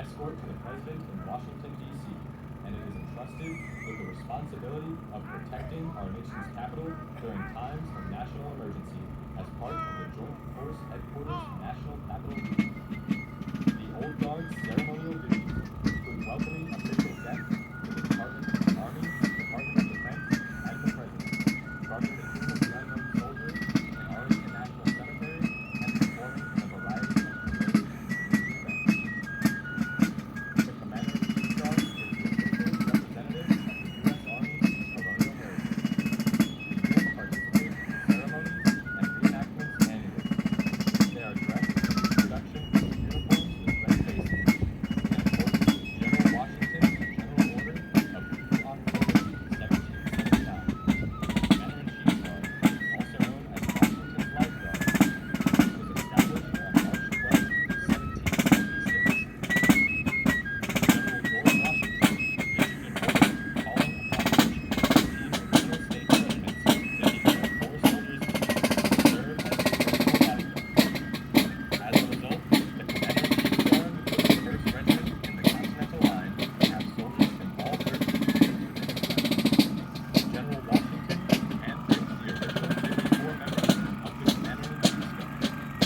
escort to the President in Washington, D.C., and it is entrusted with the responsibility of protecting our nation's capital during times of national emergency as part of the Joint Force Headquarters National Capital Region. The Old Guard's ceremonial duties include welcoming official guests to the Department of the Army, Department of Defense, and the President, guarding the Tomb of the Unknown Soldier in Arlington National Cemetery, and performing in a variety of parades and community events. The Commander-in-Chief Guard is the official representative of the U.S. Army's colonial heritage. The unit participates in ceremonies and reenactments annually. They are dressed in production uniforms with red facings, in accordance with General Washington's General Order of 2 October 1779. The Commander-in-Chief's Guard, also known as Washington's Life Guard, was established on March 12, 1776. General George Washington issued an order calling upon each of the 15 original state regiments to declare 4 soldiers each to serve as his personal bodyguard. As a result, the Commander-in-Chief's Guard was the first regiment in the Continental Line to have soldiers from all 13 states within its ranks. General Washington handpicked the original 54 members of the Commander-in-Chief's Guard.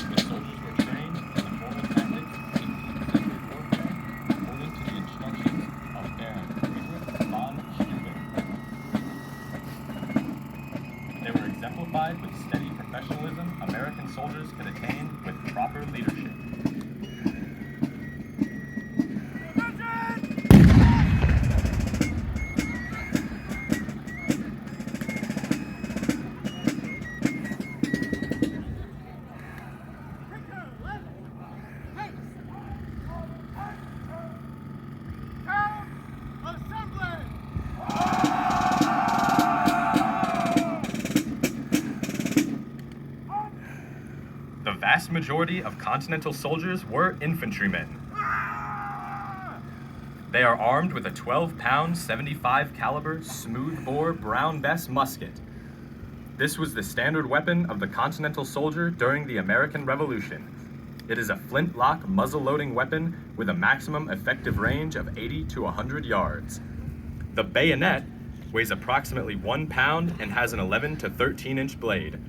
The soldiers were trained in the formal tactics of 18th century warfare according to the instructions of Baron Friedrich von Steuben. They were exemplified with steady professionalism American soldiers could attain with proper leadership. The vast majority of Continental soldiers were infantrymen. They are armed with a 12-pound, 75 caliber smoothbore Brown Bess musket. This was the standard weapon of the Continental soldier during the American Revolution. It is a flintlock muzzle-loading weapon with a maximum effective range of 80 to 100 yards. The bayonet weighs approximately 1 pound and has an 11 to 13-inch blade.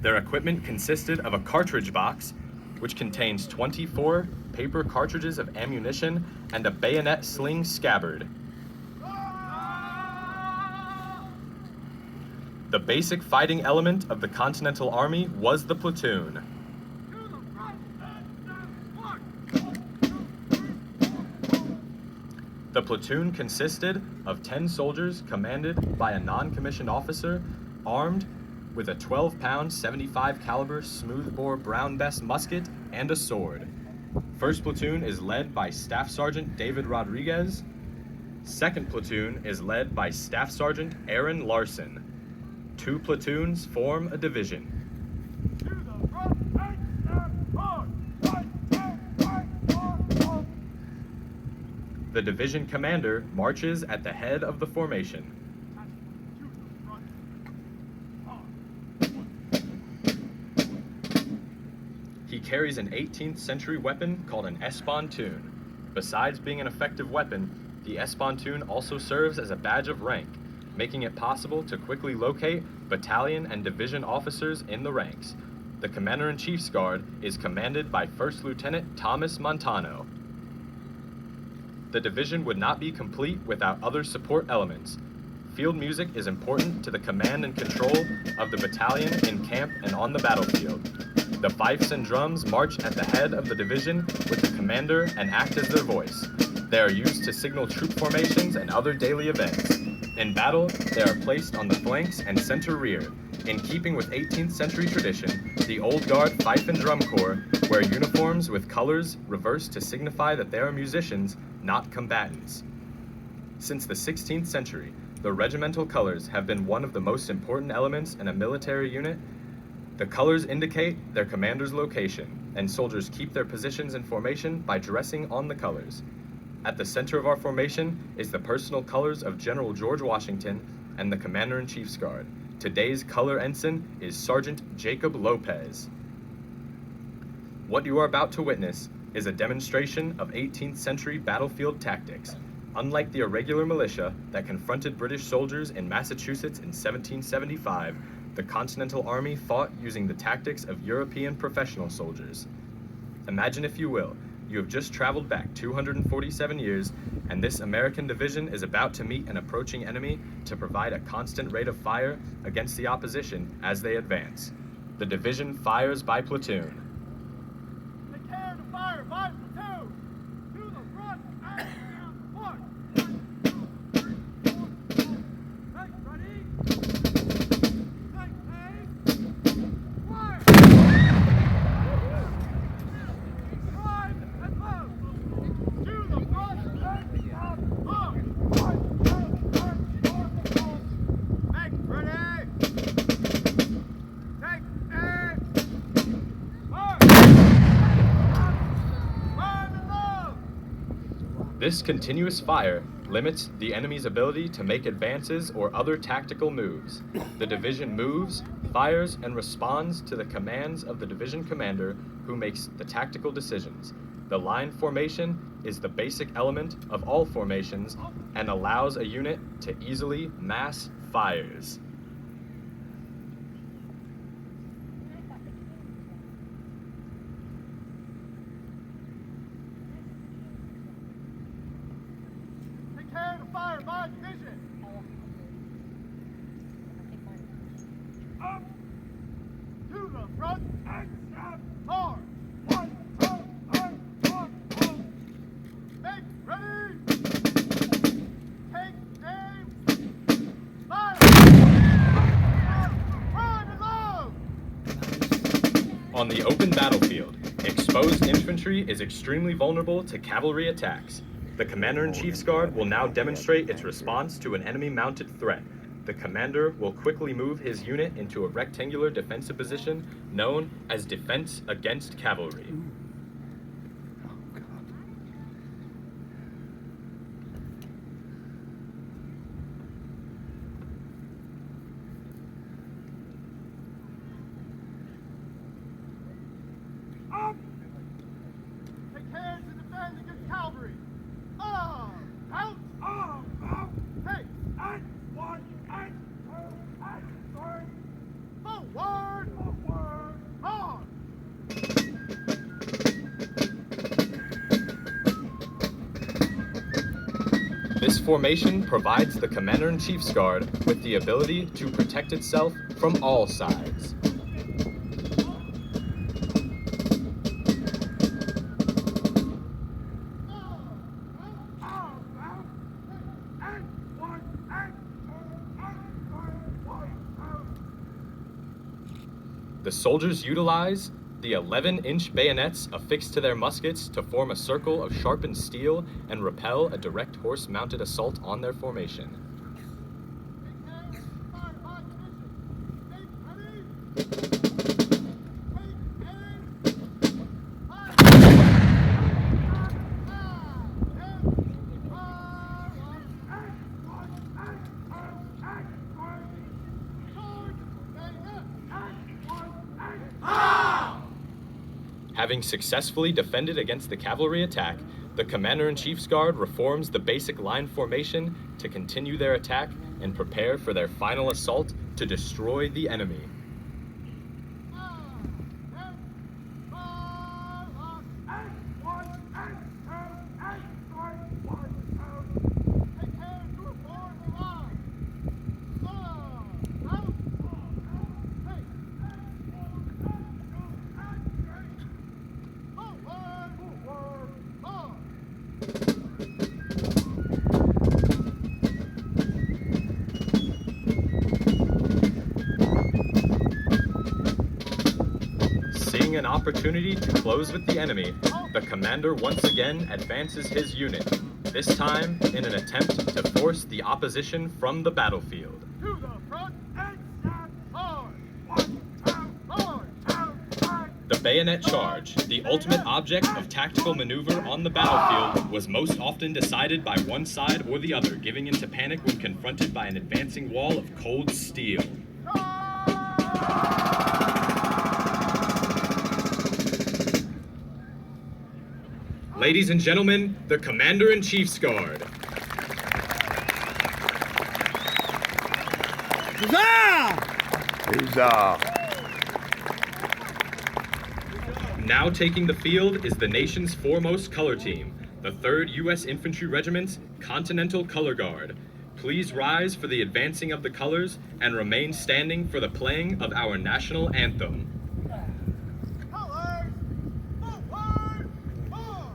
Their equipment consisted of a cartridge box, which contains 24 paper cartridges of ammunition and a bayonet sling scabbard. The basic fighting element of the Continental Army was the platoon. The platoon consisted of 10 soldiers commanded by a non-commissioned officer armed with a 12-pound, 75 caliber smoothbore Brown Bess musket and a sword. First platoon is led by Staff Sergeant David Rodriguez. Second platoon is led by Staff Sergeant Aaron Larson. 2 platoons form a division. The division commander marches at the head of the formation. He carries an 18th century weapon called an espontoon. Besides being an effective weapon, the espontoon also serves as a badge of rank, making it possible to quickly locate battalion and division officers in the ranks. The Commander-in-Chief's Guard is commanded by First Lieutenant Thomas Montano. The division would not be complete without other support elements. Field music is important to the command and control of the battalion in camp and on the battlefield. The fifes and drums march at the head of the division with the commander and act as their voice. They are used to signal troop formations and other daily events. In battle, they are placed on the flanks and center rear. In keeping with 18th century tradition, the Old Guard Fife and Drum Corps wear uniforms with colors reversed to signify that they are musicians, not combatants. Since the 16th century, the regimental colors have been one of the most important elements in a military unit. The colors indicate their commander's location, and soldiers keep their positions in formation by dressing on the colors. At the center of our formation is the personal colors of General George Washington and the Commander-in-Chief's Guard. Today's color ensign is Sergeant Jacob Lopez. What you are about to witness is a demonstration of 18th century battlefield tactics. Unlike the irregular militia that confronted British soldiers in Massachusetts in 1775, the Continental Army fought using the tactics of European professional soldiers. Imagine, if you will, you have just traveled back 247 years, and this American division is about to meet an approaching enemy to provide a constant rate of fire against the opposition as they advance. The division fires by platoon. Take care to fire by platoon! To the front and down, march! Take, ready? Take, aim! Fire! Drive and load! To the front and down, march! Take, ready? Take, aim! March! Drive and load! This continuous fire limits the enemy's ability to make advances or other tactical moves. The division moves, fires, and responds to the commands of the division commander, who makes the tactical decisions. The line formation is the basic element of all formations and allows a unit to easily mass fires. Take care to fire by division! Up! To the front and down, hard! 1, 2, 3, 4, 5. Make ready! Take aim! Fire! Drive and load! On the open battlefield, exposed infantry is extremely vulnerable to cavalry attacks. The Commander-in-Chief's Guard will now demonstrate its response to an enemy-mounted threat. The commander will quickly move his unit into a rectangular defensive position known as defense against cavalry. Up! Take care to defend against cavalry! Up! Out! Up! Out! Take! And 1, and 2, and 3! Forward! Forward! On! This formation provides the Commander-in-Chief's Guard with the ability to protect itself from all sides. The soldiers utilize the 11-inch bayonets affixed to their muskets to form a circle of sharpened steel and repel a direct horse-mounted assault on their formation. Having successfully defended against the cavalry attack, the Commander-in-Chief's Guard reforms the basic line formation to continue their attack and prepare for their final assault to destroy the enemy. Seeing an opportunity to close with the enemy, the commander once again advances his unit, this time in an attempt to force the opposition from the battlefield. To the front and stand hard! 1, 2, hard! 2, 3. The bayonet charge, the ultimate object of tactical maneuver on the battlefield, was most often decided by one side or the other, giving into panic when confronted by an advancing wall of cold steel. Ladies and gentlemen, the Commander-in-Chief's Guard. Now taking the field is the nation's foremost color team, the 3rd U.S. Infantry Regiment's Continental Color Guard. Please rise for the advancing of the colors and remain standing for the playing of our national anthem. Colors, forward, on!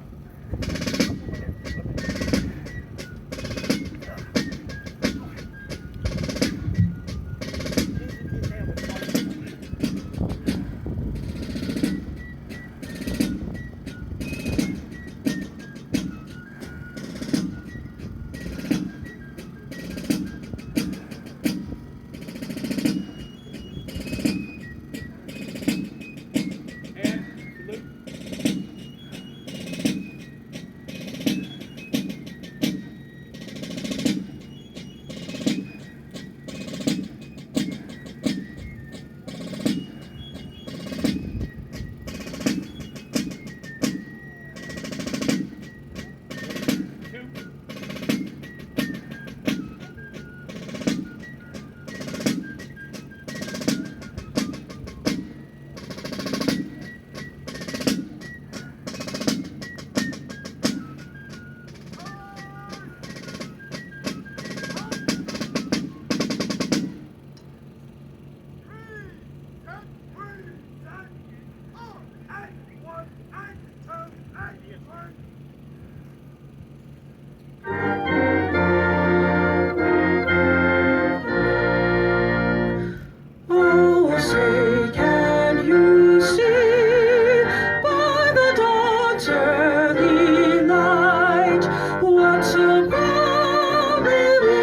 Oh, say, can you see by the dawn's early light what so proudly we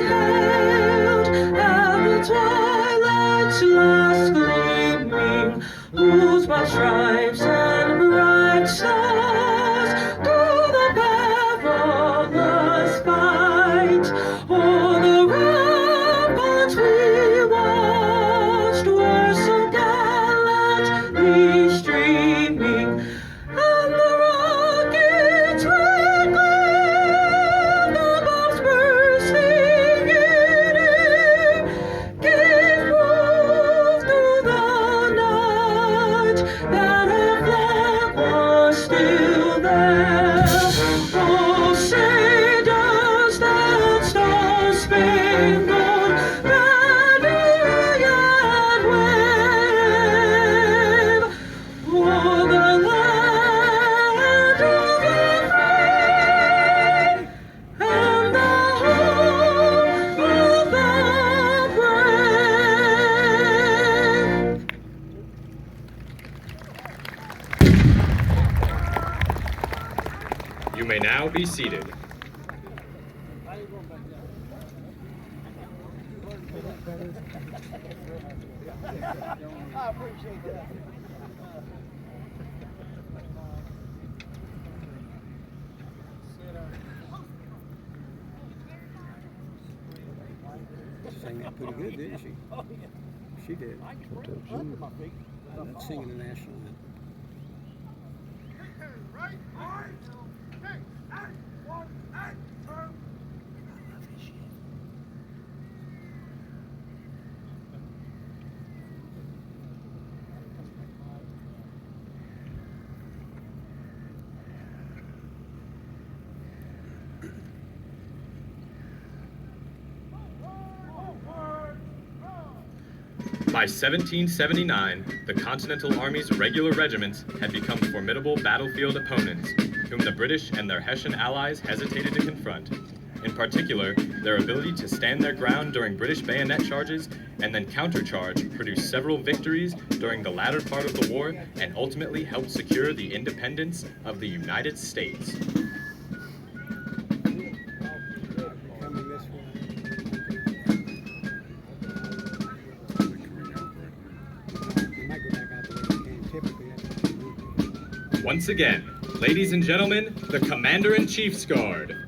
hailed at the twilight's last gleaming, whose broad stripes and bright stars through the perilous fight o'er the ramparts we watched were so gallantly streaming, and the rockets red glare, the bombs bursting in air, gave proof through the night that our flag was still there. Oh, say does that star-spangled banner yet wave o'er the land of the free and the home of the brave? You may now be seated. I appreciate that. Sang that pretty good, didn't she? She did. That's singing the national anthem. Right, right, six, and one, and turn. By 1779, the Continental Army's regular regiments had become formidable battlefield opponents, whom the British and their Hessian allies hesitated to confront. In particular, their ability to stand their ground during British bayonet charges and then countercharge produced several victories during the latter part of the war and ultimately helped secure the independence of the United States. Coming this way. You might go back out the way you came. Typically, that's what you do. Once again, ladies and gentlemen, the Commander-in-Chief's Guard.